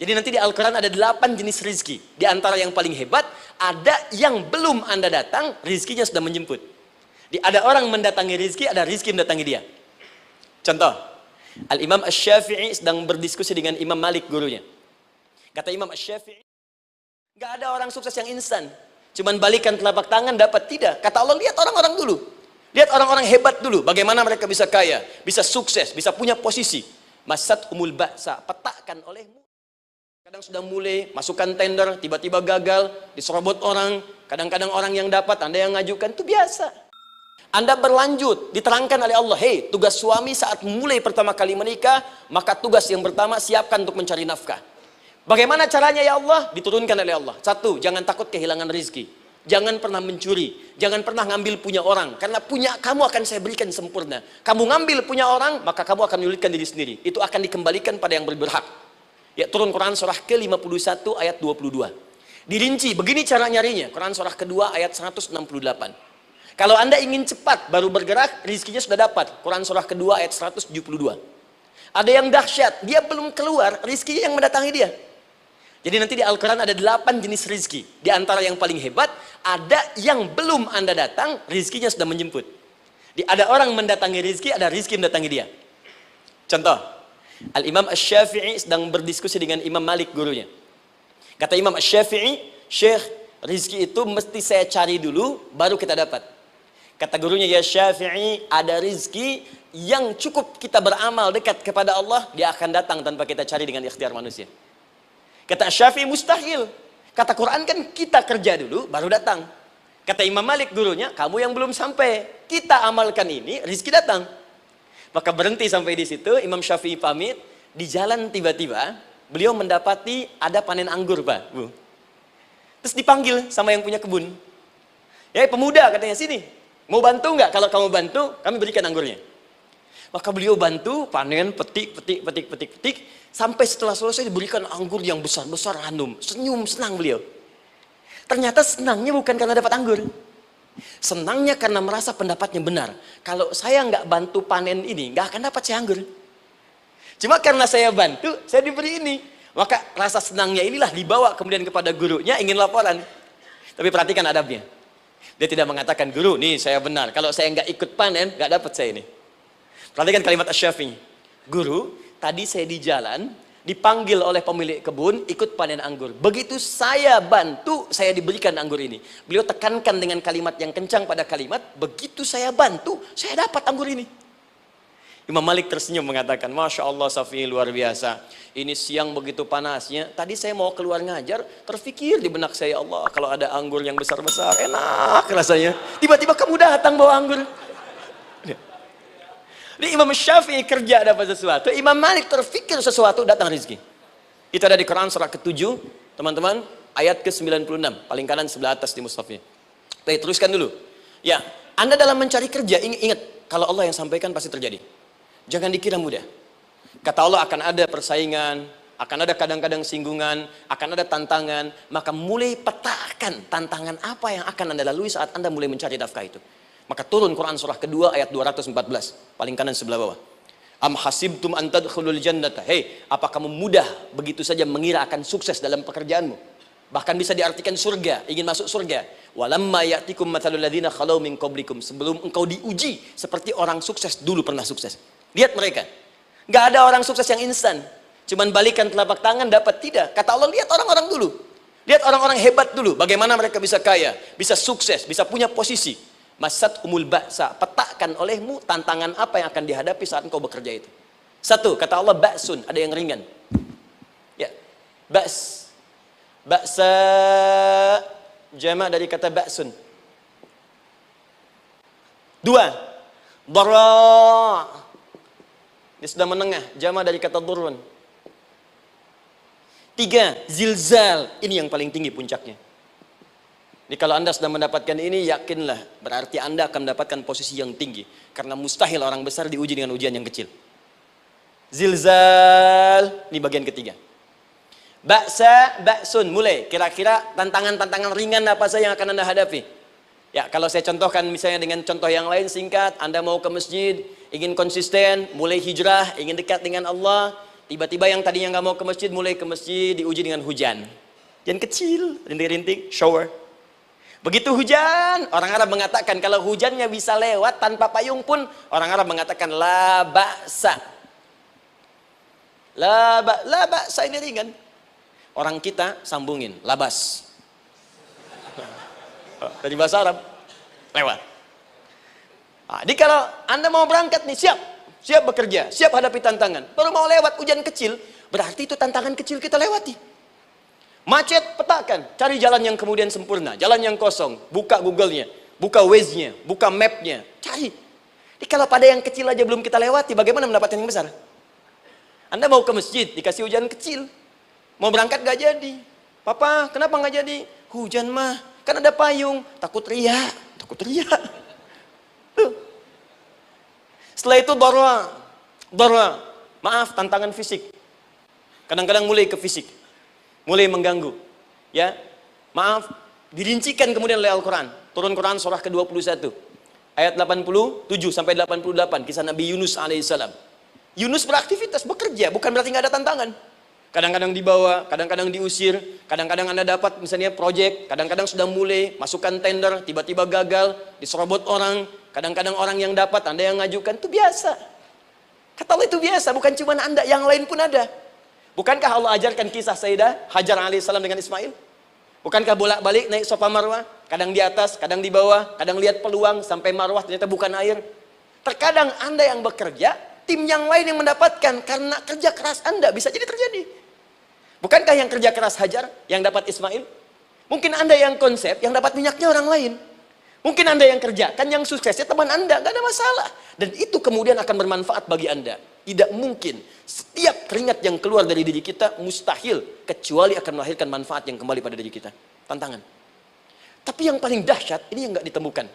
Jadi nanti di Al-Quran ada 8 jenis rizki. Di antara yang paling hebat, ada yang belum Anda datang, rizkinya sudah menjemput. Ada orang mendatangi rizki, ada rizki mendatangi dia. Contoh, Al-Imam Asy-Syafi'i sedang berdiskusi dengan Imam Malik, gurunya. Kata Imam Asy-Syafi'i, gak ada orang sukses yang instan. Cuman balikan telapak tangan dapat, tidak. Kata Allah, lihat orang-orang dulu. Lihat orang-orang hebat dulu. Bagaimana mereka bisa kaya, bisa sukses, bisa punya posisi. Masat umul ba'sa, petakan olehmu. Kadang sudah mulai, masukkan tender, tiba-tiba gagal, diserobot orang. Kadang-kadang orang yang dapat, Anda yang ngajukan, itu biasa. Anda berlanjut, diterangkan oleh Allah, hei, tugas suami saat mulai pertama kali menikah, maka tugas yang pertama, siapkan untuk mencari nafkah. Bagaimana caranya ya Allah? Diturunkan oleh Allah. Satu, jangan takut kehilangan rezeki. Jangan pernah mencuri. Jangan pernah ngambil punya orang. Karena punya kamu akan saya berikan sempurna. Kamu ngambil punya orang, maka kamu akan menyulitkan diri sendiri. Itu akan dikembalikan pada yang berhak. Ya, turun Quran surah ke-51 ayat 22. Dirinci, begini cara nyarinya. Quran surah kedua ayat 168. Kalau Anda ingin cepat baru bergerak, rizkinya sudah dapat. Quran surah kedua ayat 172. Ada yang dahsyat, dia belum keluar, rizkinya yang mendatangi dia. Jadi nanti di Al-Quran ada 8 jenis rizki. Di antara yang paling hebat, ada yang belum Anda datang, rizkinya sudah menjemput. Ada orang mendatangi rizki, ada rizki mendatangi dia. Contoh, Al-Imam Asy-Syafi'i sedang berdiskusi dengan Imam Malik, gurunya. Kata Imam Asy-Syafi'i, Syekh, rizki itu mesti saya cari dulu, baru kita dapat. Kata gurunya, ya Syafi'i, ada rizki yang cukup kita beramal dekat kepada Allah, dia akan datang tanpa kita cari dengan ikhtiar manusia. Kata Syafi'i, mustahil. Kata Quran kan kita kerja dulu, baru datang. Kata Imam Malik, gurunya, kamu yang belum sampai. Kita amalkan ini, rizki datang. Maka berhenti sampai di situ, Imam Syafi'i pamit, di jalan tiba-tiba, beliau mendapati ada panen anggur, Pak, Bu. Terus dipanggil sama yang punya kebun. Ya, pemuda katanya, sini. Mau bantu nggak? Kalau kamu bantu, kami berikan anggurnya. Maka beliau bantu, panen, petik. Sampai setelah selesai diberikan anggur yang besar-besar, hanum. Senyum, senang beliau. Ternyata senangnya bukan karena dapat anggur. Senangnya karena merasa pendapatnya benar. Kalau saya nggak bantu panen ini, nggak akan dapat saya anggur. Cuma karena saya bantu, saya diberi ini. Maka rasa senangnya inilah dibawa kemudian kepada gurunya, ingin laporan. Tapi perhatikan adabnya. Dia tidak mengatakan, guru, nih saya benar. Kalau saya nggak ikut panen, nggak dapat saya ini. Perhatikan kalimat Asy-Syafi'i. Guru, tadi saya di jalan, dipanggil oleh pemilik kebun, ikut panen anggur. Begitu saya bantu, saya diberikan anggur ini. Beliau tekankan dengan kalimat yang kencang pada kalimat, begitu saya bantu, saya dapat anggur ini. Imam Malik tersenyum mengatakan, Masya Allah Syafi'i, luar biasa. Ini siang begitu panasnya, tadi saya mau keluar ngajar, terfikir di benak saya, Allah, kalau ada anggur yang besar-besar, enak rasanya. Tiba-tiba kamu datang bawa anggur. Jadi Imam Syafi'i kerja dapat sesuatu, Imam Malik terfikir sesuatu, datang rezeki. Itu ada di Quran surah ke-7, teman-teman, ayat ke-96, paling kanan sebelah atas di mushafnya. Baik, teruskan dulu. Ya, Anda dalam mencari kerja, ingat, kalau Allah yang sampaikan pasti terjadi. Jangan dikira mudah. Kata Allah akan ada persaingan, akan ada kadang-kadang singgungan, akan ada tantangan, maka mulai petakan tantangan apa yang akan Anda lalui saat Anda mulai mencari nafkah itu. Maka turun Quran surah kedua ayat 214, paling kanan sebelah bawah. Am hasibtum an tadkhulul jannata. Hei, apa kamu mudah begitu saja mengira akan sukses dalam pekerjaanmu? Bahkan bisa diartikan surga, ingin masuk surga. Walamma ya'tikum mathalul ladzina khalau min qablikum. Sebelum engkau diuji seperti orang sukses dulu pernah sukses. Lihat mereka. Enggak ada orang sukses yang instan. Cuman balikan telapak tangan dapat, tidak. Kata Allah, lihat orang-orang dulu. Lihat orang-orang hebat dulu, bagaimana mereka bisa kaya, bisa sukses, bisa punya posisi. Masat umul ba'sa, petakan olehmu tantangan apa yang akan dihadapi saat engkau bekerja itu. Satu, kata Allah, ba'sun, ada yang ringan. Ya, ba's. Ba'sa, jama' dari kata ba'sun. Dua, dara'. Ini sudah menengah, jama' dari kata durun. Tiga, zilzal. Ini yang paling tinggi puncaknya. Jadi kalau Anda sudah mendapatkan ini, yakinlah, berarti Anda akan mendapatkan posisi yang tinggi. Karena mustahil orang besar diuji dengan ujian yang kecil. Zilzal, ini bagian ketiga. Ba'sa, ba'sun, mulai. Kira-kira tantangan-tantangan ringan apa saja yang akan Anda hadapi? Ya, kalau saya contohkan misalnya dengan contoh yang lain singkat, Anda mau ke masjid, ingin konsisten, mulai hijrah, ingin dekat dengan Allah. tiba-tiba yang tadinya nggak mau ke masjid, mulai ke masjid, diuji dengan hujan. Hujan kecil, rintik-rintik, shower. Begitu hujan, orang Arab mengatakan kalau hujannya bisa lewat tanpa payung pun, orang Arab mengatakan la ba'sa. La ba'sa ini ringan. Orang kita sambungin, labas. Dari bahasa Arab, lewat. Nah, jadi kalau Anda mau berangkat nih, siap bekerja, siap hadapi tantangan. Baru mau lewat hujan kecil, berarti itu tantangan kecil kita lewati. Macet, petakan, cari jalan yang kemudian sempurna, jalan yang kosong, buka Google-nya, buka Waze-nya, buka map-nya, cari. Jadi kalau pada yang kecil aja belum kita lewati, bagaimana mendapatkan yang besar? Anda mau ke masjid, dikasih hujan kecil, mau berangkat gak jadi. Papa, kenapa gak jadi? Hujan mah, kan ada payung, takut riak. Tuh. Setelah itu darwa, maaf, tantangan fisik. Kadang-kadang mulai ke fisik. Mulai mengganggu, ya, maaf, dirincikan kemudian oleh Al-Quran. Turun Quran surah ke-21 ayat 87 sampai 88, kisah Nabi Yunus alaihissalam. Yunus beraktivitas, bekerja, bukan berarti nggak ada tantangan. Kadang-kadang dibawa, kadang-kadang diusir, kadang-kadang Anda dapat misalnya proyek, kadang-kadang sudah mulai masukkan tender, tiba-tiba gagal, diserobot orang, kadang-kadang orang yang dapat, Anda yang ngajukan, itu biasa. Kata Allah itu biasa, bukan cuma Anda, yang lain pun ada. Bukankah Allah ajarkan kisah Sayyidah Hajar alaihissalam dengan Ismail? Bukankah bolak-balik naik sofa marwah, kadang di atas, kadang di bawah, kadang lihat peluang sampai marwah ternyata bukan air. Terkadang Anda yang bekerja, tim yang lain yang mendapatkan karena kerja keras Anda, bisa jadi terjadi. Bukankah yang kerja keras Hajar yang dapat Ismail? Mungkin Anda yang konsep, yang dapat minyaknya orang lain. Mungkin Anda yang kerjakan, yang suksesnya teman Anda, gak ada masalah. Dan itu kemudian akan bermanfaat bagi Anda. Tidak mungkin setiap keringat yang keluar dari diri kita mustahil kecuali akan melahirkan manfaat yang kembali pada diri kita. Tantangan. Tapi yang paling dahsyat ini yang nggak ditemukan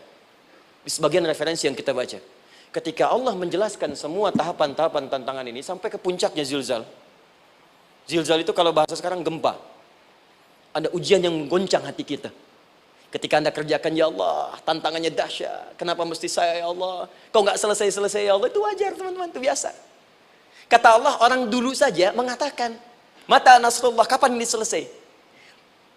di sebagian referensi yang kita baca. Ketika Allah menjelaskan semua tahapan-tahapan tantangan ini sampai ke puncaknya zilzal. Zilzal itu kalau bahasa sekarang gempa. Ada ujian yang menggoncang hati kita. Ketika Anda kerjakan, ya Allah, tantangannya dahsyat. Kenapa mesti saya, ya Allah? Kau nggak selesai-selesai, ya Allah? Itu wajar, teman-teman, itu biasa. Kata Allah, orang dulu saja mengatakan, mata nasrullah, kapan ini selesai?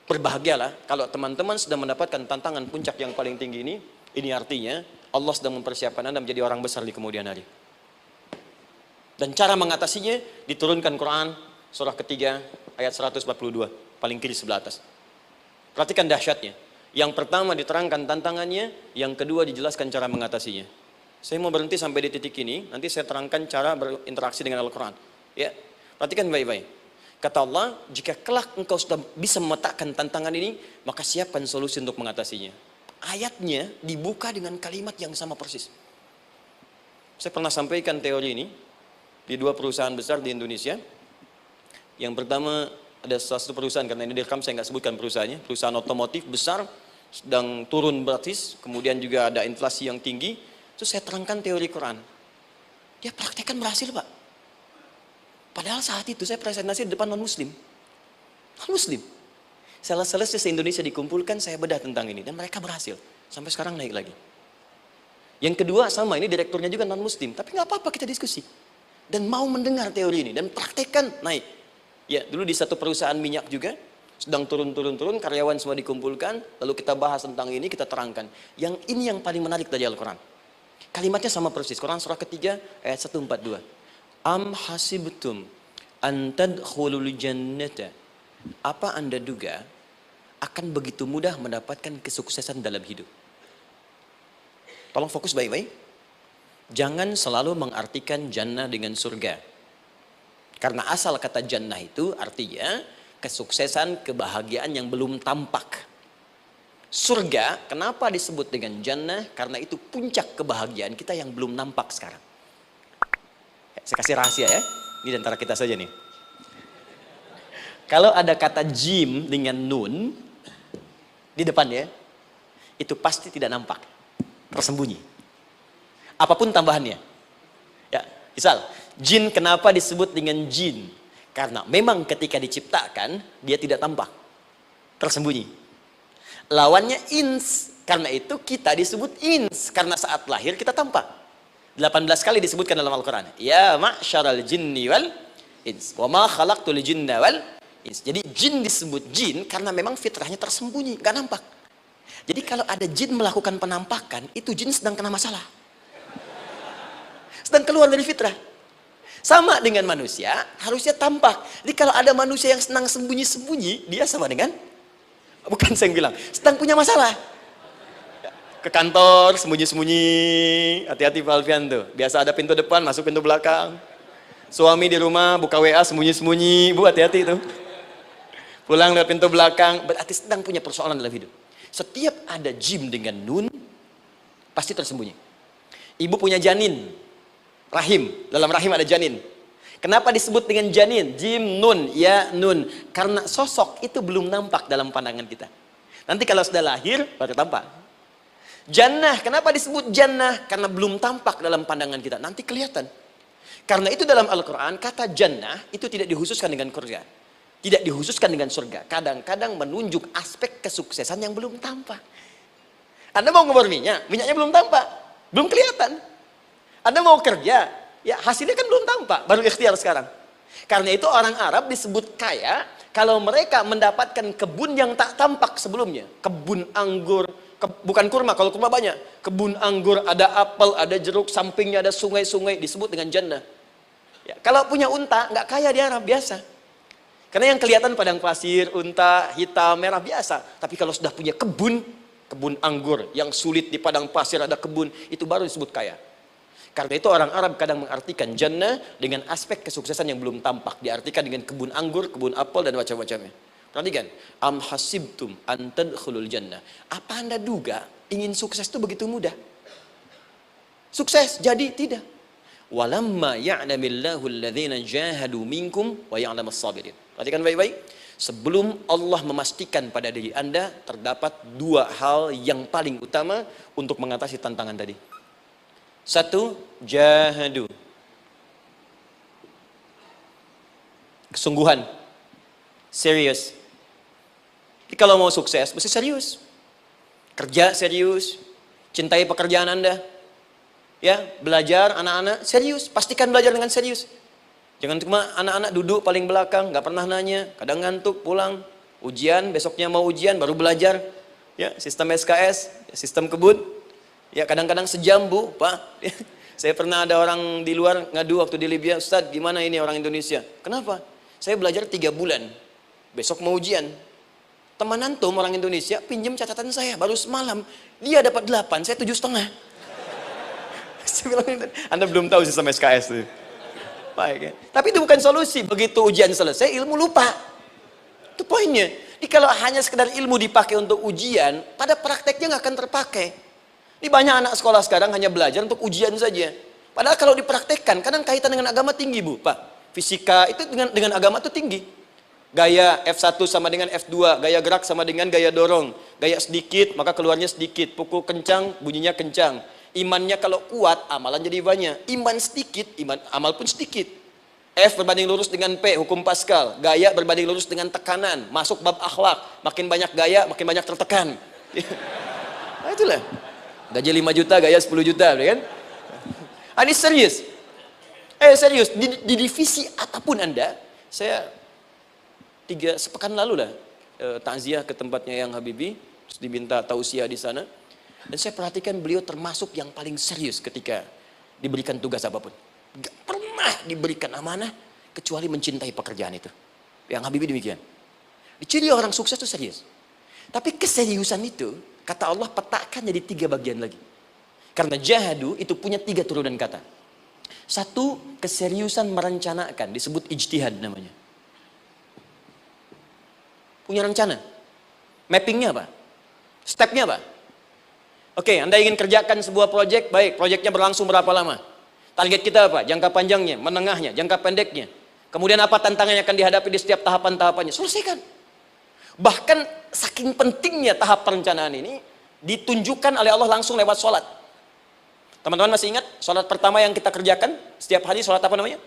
Berbahagialah kalau teman-teman sudah mendapatkan tantangan puncak yang paling tinggi ini. Ini artinya Allah sedang mempersiapkan Anda menjadi orang besar di kemudian hari. Dan cara mengatasinya diturunkan Quran surah ketiga ayat 142, paling kiri sebelah atas. Perhatikan dahsyatnya. Yang pertama diterangkan tantangannya, yang kedua dijelaskan cara mengatasinya. Saya mau berhenti sampai di titik ini, nanti saya terangkan cara berinteraksi dengan Al-Quran. Ya, perhatikan baik-baik. Kata Allah, jika kelak engkau sudah bisa memetakan tantangan ini, maka siapkan solusi untuk mengatasinya. Ayatnya dibuka dengan kalimat yang sama persis. Saya pernah sampaikan teori ini di dua perusahaan besar di Indonesia. Yang pertama ada salah satu perusahaan, karena ini direkam saya nggak sebutkan perusahaannya, perusahaan otomotif besar, sedang turun gratis, kemudian juga ada inflasi yang tinggi. Terus saya terangkan teori Quran. Dia praktekkan berhasil, Pak. Padahal saat itu saya presentasi di depan non-muslim. Non-muslim. Sales-salesnya se-Indonesia dikumpulkan, saya bedah tentang ini. Dan mereka berhasil. Sampai sekarang naik lagi. Yang kedua sama, ini direkturnya juga non-muslim. Tapi nggak apa-apa, kita diskusi. Dan mau mendengar teori ini. Dan praktekkan, naik. Ya, dulu di satu perusahaan minyak juga. Sedang turun, karyawan semua dikumpulkan. Lalu kita bahas tentang ini, kita terangkan. Yang ini yang paling menarik dari Al-Quran. Kalimatnya sama persis. Quran surah ketiga ayat 142. Am hasibtum an tadkhulul jannata. Apa Anda duga akan begitu mudah mendapatkan kesuksesan dalam hidup? Tolong fokus baik-baik. Jangan selalu mengartikan jannah dengan surga. Karena asal kata jannah itu artinya kesuksesan, kebahagiaan yang belum tampak. Surga, kenapa disebut dengan jannah? Karena itu puncak kebahagiaan kita yang belum nampak sekarang. Saya kasih rahasia ya, ini antara kita saja nih. Kalau ada kata jim dengan nun di depannya, itu pasti tidak nampak, tersembunyi. Apapun tambahannya. Ya, misal, jin kenapa disebut dengan jin? Karena memang ketika diciptakan, dia tidak tampak, tersembunyi. Lawannya ins, karena itu kita disebut ins, karena saat lahir kita tampak. 18 kali disebutkan dalam Al-Quran. Ya ma'syaral jinni wal ins. Wa ma khalaqtul jinna wal ins. Jadi jin disebut jin karena memang fitrahnya tersembunyi, nggak nampak. Jadi kalau ada jin melakukan penampakan, itu jin sedang kena masalah. Sedang keluar dari fitrah. Sama dengan manusia, harusnya tampak. Jadi kalau ada manusia yang senang sembunyi-sembunyi, dia sama dengan, bukan saya yang bilang, sedang punya masalah. Ke kantor, sembunyi-sembunyi, hati-hati Pak Alfian tuh. Biasa ada pintu depan, masuk pintu belakang. Suami di rumah, buka WA, sembunyi-sembunyi, Bu hati-hati tuh. Pulang lewat pintu belakang, berarti sedang punya persoalan dalam hidup. Setiap ada jim dengan nun, pasti tersembunyi. Ibu punya janin, rahim, dalam rahim ada janin. Kenapa disebut dengan janin? Jim, nun, ya, nun. Karena sosok itu belum nampak dalam pandangan kita. Nanti kalau sudah lahir, baru tampak. Jannah, kenapa disebut jannah? Karena belum tampak dalam pandangan kita. Nanti kelihatan. Karena itu dalam Al-Quran, kata jannah itu tidak dikhususkan dengan surga. Tidak dikhususkan dengan surga. Kadang-kadang menunjuk aspek kesuksesan yang belum tampak. Anda mau ngebor minyak, minyaknya belum tampak. Belum kelihatan. Anda mau kerja, ya hasilnya kan belum tampak. Baru ikhtiar sekarang. Karena itu orang Arab disebut kaya, kalau mereka mendapatkan kebun yang tak tampak sebelumnya. Kebun anggur, bukan kurma, kalau kurma banyak. Kebun anggur, ada apel, ada jeruk, sampingnya ada sungai-sungai, disebut dengan jannah. Ya, kalau punya unta, nggak kaya di Arab, biasa. Karena yang kelihatan padang pasir, unta, hitam, merah, biasa. Tapi kalau sudah punya kebun, kebun anggur, yang sulit di padang pasir ada kebun, itu baru disebut kaya. Karena itu orang Arab kadang mengartikan jannah dengan aspek kesuksesan yang belum tampak. Diartikan dengan kebun anggur, kebun apel, dan macam-macamnya. Perhatikan, am hasibtum an tadkhulul jannah. Apa Anda duga ingin sukses itu begitu mudah? Sukses jadi tidak. Walamma ya'lamillahu alladhina jahadu minkum wa ya'lamas sabirin. Perhatikan baik-baik. Sebelum Allah memastikan pada diri Anda terdapat dua hal yang paling utama untuk mengatasi tantangan tadi. Satu, jahadu. Kesungguhan. Serius. Jadi kalau mau sukses, mesti serius. Kerja serius. Cintai pekerjaan Anda. Ya, belajar anak-anak serius. Pastikan belajar dengan serius. Jangan cuma anak-anak duduk paling belakang, nggak pernah nanya, kadang ngantuk, pulang. Ujian, besoknya mau ujian, baru belajar. Ya, sistem SKS, sistem kebut. Ya, kadang-kadang sejam, Bu, Pak. Saya pernah ada orang di luar ngadu waktu di Libya, Ustaz, gimana ini orang Indonesia? Kenapa? Saya belajar 3 bulan. Besok mau ujian. Teman antum orang Indonesia pinjam catatan saya baru semalam. Dia dapat 8, saya 7,5. Saya bilang, Anda belum tahu sistem SKS itu. Baik, ya. Tapi itu bukan solusi. Begitu ujian selesai, ilmu lupa. Itu poinnya. Jadi kalau hanya sekedar ilmu dipakai untuk ujian, pada prakteknya nggak akan terpakai. Ini banyak anak sekolah sekarang hanya belajar untuk ujian saja. Padahal kalau dipraktekkan, kadang kaitan dengan agama tinggi, Bu, Pak. Fisika itu dengan agama itu tinggi. Gaya F1 sama dengan F2, gaya gerak sama dengan gaya dorong. Gaya sedikit, maka keluarnya sedikit. Pukul kencang, bunyinya kencang. Imannya kalau kuat, amalan jadi banyak. Iman sedikit, amal pun sedikit. F berbanding lurus dengan P, hukum Pascal. Gaya berbanding lurus dengan tekanan. Masuk bab akhlak. Makin banyak gaya, makin banyak tertekan. Nah itulah. Gaji 5 juta, gaya 10 juta, kan? Ini serius. Serius. Di divisi apapun Anda, saya 3 sepekan lalu lah takziah ke tempatnya yang Habibie, terus diminta tausiah di sana. Dan saya perhatikan beliau termasuk yang paling serius ketika diberikan tugas apapun. Gak pernah diberikan amanah kecuali mencintai pekerjaan itu. Yang Habibie demikian. Ciri orang sukses itu serius. Tapi keseriusan itu, kata Allah petakan jadi 3 bagian lagi. Karena jahadu itu punya 3 turunan kata. Satu, keseriusan merencanakan, disebut ijtihad namanya. Punya rencana. Mappingnya apa? Stepnya apa? Oke, Anda ingin kerjakan sebuah proyek, baik, proyeknya berlangsung berapa lama? Target kita apa? Jangka panjangnya, menengahnya, jangka pendeknya. Kemudian apa tantangan yang akan dihadapi di setiap tahapan-tahapannya? Selesaikan. Bahkan saking pentingnya tahap perencanaan ini, ditunjukkan oleh Allah langsung lewat sholat. Teman-teman masih ingat sholat pertama yang kita kerjakan? Setiap hari sholat apa namanya?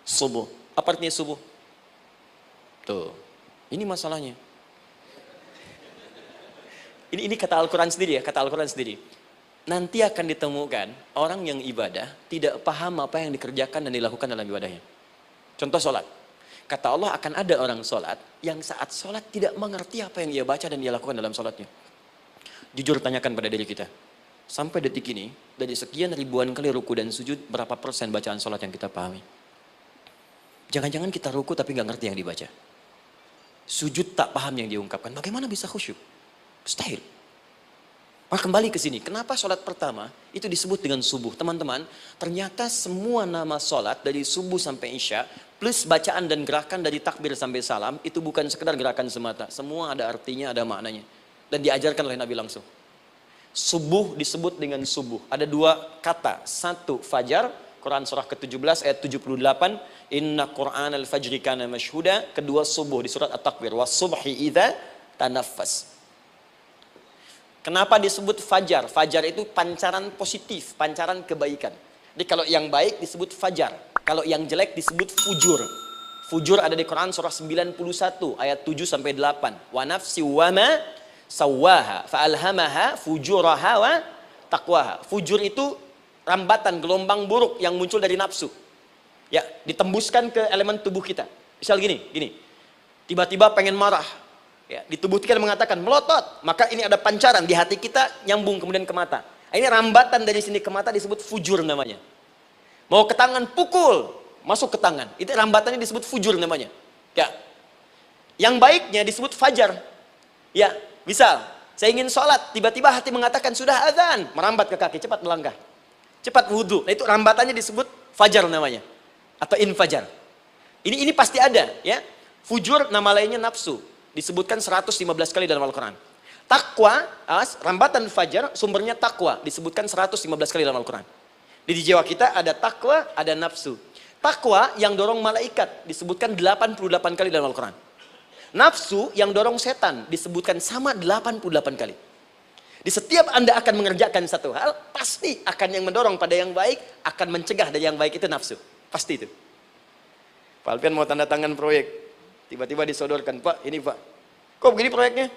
Subuh. Apa artinya subuh? Tuh, ini masalahnya. Ini kata Al-Quran sendiri ya, kata Al-Quran sendiri. Nanti akan ditemukan orang yang ibadah tidak paham apa yang dikerjakan dan dilakukan dalam ibadahnya. Contoh sholat. Kata Allah akan ada orang sholat yang saat sholat tidak mengerti apa yang ia baca dan ia lakukan dalam sholatnya. Jujur tanyakan pada diri kita. Sampai detik ini, dari sekian ribuan kali ruku dan sujud, berapa persen bacaan sholat yang kita pahami? Jangan-jangan kita ruku tapi nggak ngerti yang dibaca. Sujud tak paham yang diungkapkan. Bagaimana bisa khusyuk? Mustahil. Maka kembali ke sini. Kenapa sholat pertama itu disebut dengan subuh? Teman-teman, ternyata semua nama sholat dari subuh sampai isya, plus bacaan dan gerakan dari takbir sampai salam, itu bukan sekedar gerakan semata. Semua ada artinya, ada maknanya. Dan diajarkan oleh Nabi langsung. Subuh disebut dengan subuh. Ada dua kata. Satu, fajar. Quran surah ke-17 ayat 78. Inna Qur'an al-fajri kana mashhuda. Kedua, subuh di surat At-Takbir. Wasubhi idha tanaffas. Kenapa disebut fajar? Fajar itu pancaran positif, pancaran kebaikan. Jadi kalau yang baik disebut fajar. Kalau yang jelek disebut fujur. Fujur ada di Quran surah 91 ayat 7 sampai 8. Wa nafsi wa ma sawaha fa'alhamaha fujuraha wa taqwaha. Fujur itu rambatan, gelombang buruk yang muncul dari nafsu. Ya, ditembuskan ke elemen tubuh kita. Misal gini. Tiba-tiba pengen marah. Ya, di tubuh kita mengatakan melotot, maka ini ada pancaran di hati kita nyambung kemudian ke mata. Ini rambatan dari sini ke mata disebut fujur namanya. Mau ke tangan pukul, masuk ke tangan. Itu rambatannya disebut fujur namanya. Ya. Yang baiknya disebut fajar. Ya, misal saya ingin sholat, tiba-tiba hati mengatakan sudah azan, merambat ke kaki, cepat melangkah. Cepat wudhu. Nah, itu rambatannya disebut fajar namanya. Atau infajar. Ini pasti ada, ya. Fujur nama lainnya nafsu. Disebutkan 115 kali dalam Al-Quran. Takwa, rambatan fajar, sumbernya takwa. Disebutkan 115 kali dalam Al-Quran. Di jiwa kita ada takwa, ada nafsu. Takwa yang dorong malaikat, disebutkan 88 kali dalam Al-Quran. Nafsu yang dorong setan, disebutkan sama 88 kali. Di setiap Anda akan mengerjakan satu hal, pasti akan yang mendorong pada yang baik, akan mencegah dari yang baik itu nafsu. Pasti itu. Pak Alpian mau tanda tangan proyek. Tiba-tiba disodorkan, Pak, ini Pak. Kok begini proyeknya?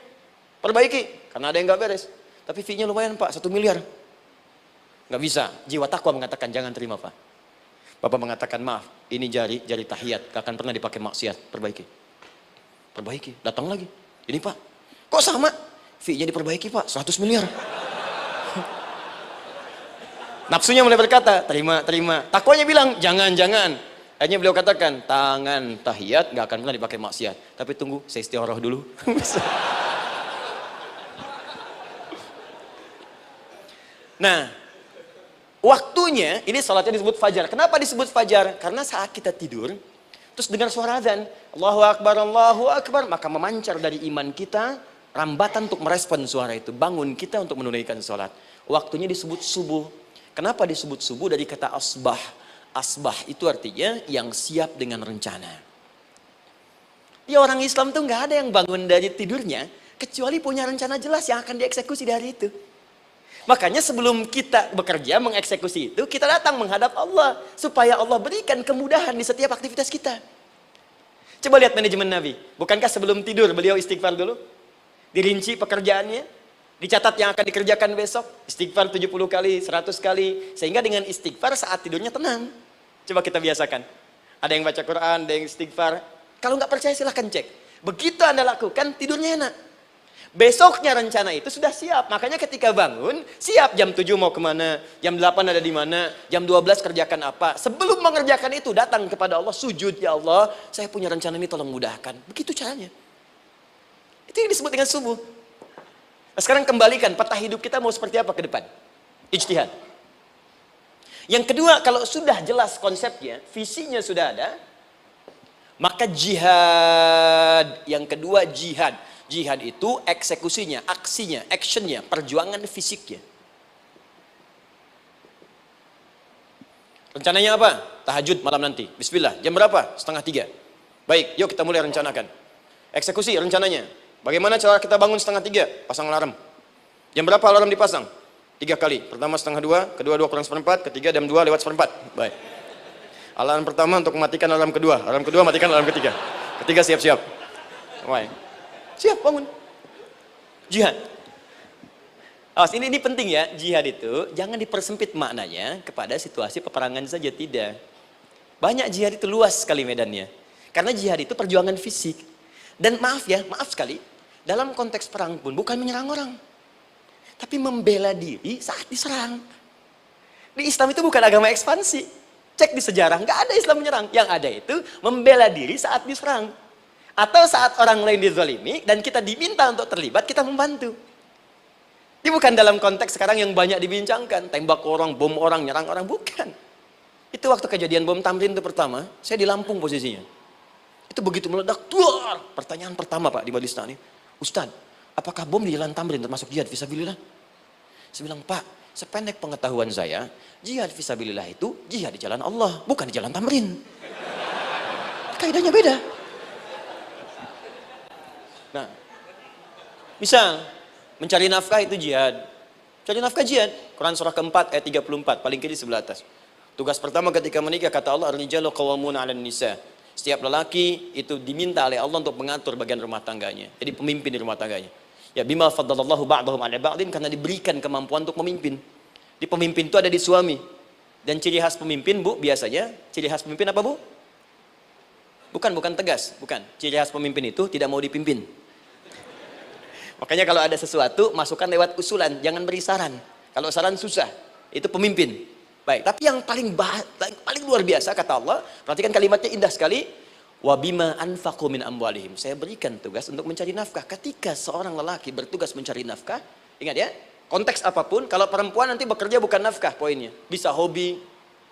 Perbaiki. Karena ada yang nggak beres. Tapi fee-nya lumayan Pak, 1 miliar. Nggak bisa. Jiwa takwa mengatakan, jangan terima Pak. Bapak mengatakan, maaf, ini jari tahiyat. Gak akan pernah dipakai maksiat. Perbaiki. Datang lagi. Ini Pak. Kok sama? Fee-nya diperbaiki Pak, 100 miliar. Nafsunya mulai berkata, terima. Takwanya bilang, jangan. Akhirnya beliau katakan, tangan tahiyat gak akan pernah dipakai maksiat. Tapi tunggu, saya istiqoroh dulu. Nah, waktunya, ini salatnya disebut fajar. Kenapa disebut fajar? Karena saat kita tidur, terus dengar suara azan, Allahu Akbar, maka memancar dari iman kita, rambatan untuk merespon suara itu. Bangun kita untuk menunaikan salat. Waktunya disebut subuh. Kenapa disebut subuh? Dari kata asbah. Asbah itu artinya yang siap dengan rencana. Ya, orang Islam tuh nggak ada yang bangun dari tidurnya kecuali punya rencana jelas yang akan dieksekusi di hari itu. Makanya sebelum kita bekerja mengeksekusi itu, kita datang menghadap Allah supaya Allah berikan kemudahan di setiap aktivitas kita. Coba lihat manajemen Nabi. Bukankah sebelum tidur beliau istighfar dulu? Dirinci pekerjaannya, dicatat yang akan dikerjakan besok, istighfar 70 kali, 100 kali, sehingga dengan istighfar saat tidurnya tenang. Coba kita biasakan. Ada yang baca Quran, ada yang istighfar. Kalau nggak percaya silahkan cek. Begitu Anda lakukan, tidurnya enak. Besoknya rencana itu sudah siap. Makanya ketika bangun, siap jam 7 mau kemana, jam 8 ada di mana, jam 12 kerjakan apa. Sebelum mengerjakan itu, datang kepada Allah, sujud, ya Allah, saya punya rencana ini tolong mudahkan. Begitu caranya. Itu yang disebut dengan subuh. Nah, sekarang kembalikan peta hidup kita mau seperti apa ke depan. Ijtihad. Yang kedua, kalau sudah jelas konsepnya, visinya sudah ada, maka jihad. Yang kedua, jihad. Jihad itu eksekusinya, aksinya, actionnya, perjuangan fisiknya. Rencananya apa? Tahajud malam nanti. Bismillah. Jam berapa? 2:30. Baik, yuk kita mulai rencanakan. Eksekusi rencananya. Bagaimana cara kita bangun 2:30? Pasang alarm. Jam berapa alarm dipasang? 3 kali. Pertama 1:30, kedua 2 kurang 1/4, ketiga jam 2 lewat 1/4. Baik. Alarm pertama untuk mematikan alarm kedua. Alarm kedua matikan alarm ketiga. Ketiga siap-siap. Baik. Siap bangun. Jihad. Awas, ini penting ya. Jihad itu jangan dipersempit maknanya kepada situasi peperangan saja, tidak. Banyak jihad itu luas sekali medannya. Karena jihad itu perjuangan fisik. Dan maaf ya, maaf sekali, dalam konteks perang pun bukan menyerang orang. Tapi membela diri saat diserang. Di Islam itu bukan agama ekspansi. Cek di sejarah, nggak ada Islam menyerang. Yang ada itu membela diri saat diserang. Atau saat orang lain dizalimi dan kita diminta untuk terlibat, kita membantu. Ini bukan dalam konteks sekarang yang banyak dibincangkan. Tembak orang, bom orang, nyerang orang. Bukan. Itu waktu kejadian bom Tamrin itu pertama, saya di Lampung posisinya. Itu begitu meledak, tuar. Pertanyaan pertama Pak di Majelis Taklim, Ustadz, apakah bom di Jalan Tamrin termasuk jihad fisabilillah? Saya bilang, Pak, sependek pengetahuan saya, jihad fisabilillah itu jihad di jalan Allah, bukan di Jalan Tamrin. Kaidahnya beda. Nah, misal mencari nafkah itu jihad. Cari nafkah jihad. Quran surah keempat ayat 34, paling kiri sebelah atas. Tugas pertama ketika menikah, kata Allah, ar-rijalu qawwamuna 'alan nisa. Setiap lelaki itu diminta oleh Allah untuk mengatur bagian rumah tangganya. Jadi pemimpin di rumah tangganya. Ya bima faddalallahu ba'dahum 'ala ba'din, karena diberikan kemampuan untuk memimpin. Di pemimpin itu ada di suami. Dan ciri khas pemimpin, Bu, biasanya ciri khas pemimpin apa, Bu? Bukan tegas, bukan. Ciri khas pemimpin itu tidak mau dipimpin. Makanya kalau ada sesuatu, masukkan lewat usulan, jangan beri saran. Kalau saran susah, itu pemimpin. Baik, tapi yang paling luar biasa kata Allah, perhatikan kalimatnya indah sekali. Wa bima anfaqu min amwalihim. Saya berikan tugas untuk mencari nafkah. Ketika seorang lelaki bertugas mencari nafkah, ingat ya, konteks apapun, kalau perempuan nanti bekerja bukan nafkah poinnya. Bisa hobi,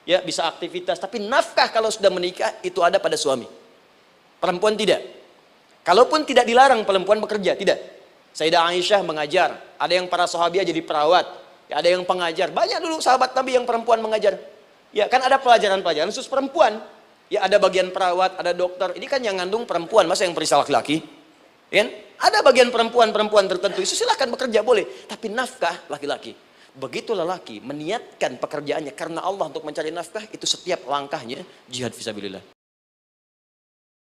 ya, bisa aktivitas, tapi nafkah kalau sudah menikah itu ada pada suami. Perempuan tidak. Kalaupun tidak dilarang perempuan bekerja, tidak. Sayyidah Aisyah mengajar, ada yang para sahabiah jadi perawat, ya, ada yang pengajar. Banyak dulu sahabat Nabi yang perempuan mengajar. Ya, kan ada pelajaran-pelajaran khusus perempuan. Ya, ada bagian perawat, ada dokter. Ini kan yang ngandung perempuan, masa yang periksa laki-laki? Ya, ada bagian perempuan tertentu, itu silahkan bekerja boleh. Tapi nafkah laki-laki. Begitu lelaki meniatkan pekerjaannya karena Allah untuk mencari nafkah, itu setiap langkahnya jihad fisabilillah.